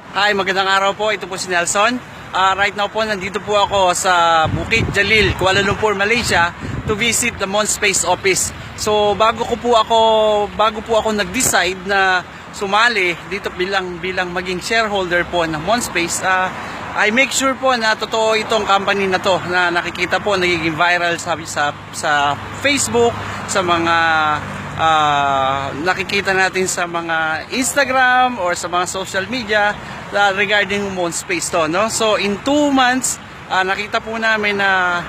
Hi, magandang araw po. Ito po si Nelson. Right now po, nandito po ako sa Bukit Jalil, Kuala Lumpur, Malaysia to visit the MonSpace office. So, bago po ako nag-decide na sumali dito bilang maging shareholder po ng MonSpace, I make sure po na totoo itong company na to na nakikita po nagiging viral sa Facebook, sa mga nakikita natin sa mga Instagram or sa mga social media regarding MonSpace to, no? So in 2 months nakita po namin na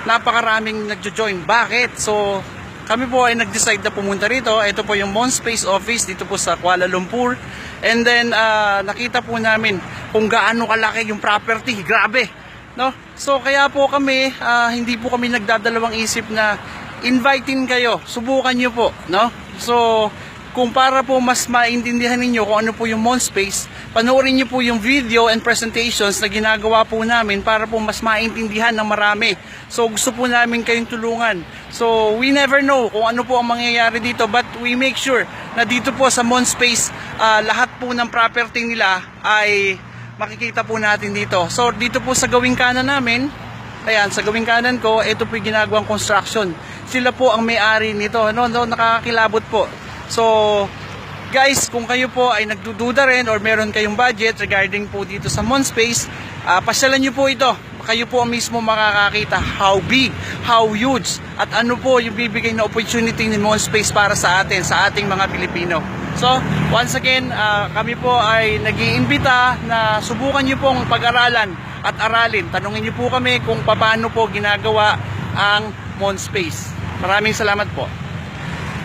napakaraming nagjo-join. Bakit? So kami po ay nag-decide na pumunta rito. Ito po yung MonSpace office dito po sa Kuala Lumpur. And then nakita po namin kung gaano kalaki yung property. Grabe, no? So kaya po kami hindi po kami nagdadalawang isip na inviting kayo, subukan nyo po, no? So, kung para po mas maintindihan ninyo kung ano po yung MonSpace, panoorin nyo po yung video and presentations na ginagawa po namin para po mas maintindihan ng marami. So, gusto po namin kayong tulungan. So, we never know kung ano po ang mangyayari dito, but we make sure na dito po sa MonSpace, lahat po ng property nila ay makikita po natin dito. So, dito po sa gawing kanan namin, ayan, sa gawing kanan ko, ito po yung ginagawang construction. Sila po ang may-ari nito, no, nakakakilabot po. So, guys, kung kayo po ay nagdududa rin or meron kayong budget regarding po dito sa MonSpace, pasyalan nyo po ito. Kayo po mismo makakakita how big, how huge, at ano po yung bibigay na opportunity ni MonSpace para sa atin, sa ating mga Pilipino. So, once again, kami po ay nag-iimbita na subukan nyo pong pag-aralan at aralin. Tanungin nyo po kami kung paano po ginagawa ang MonSpace. Maraming salamat po.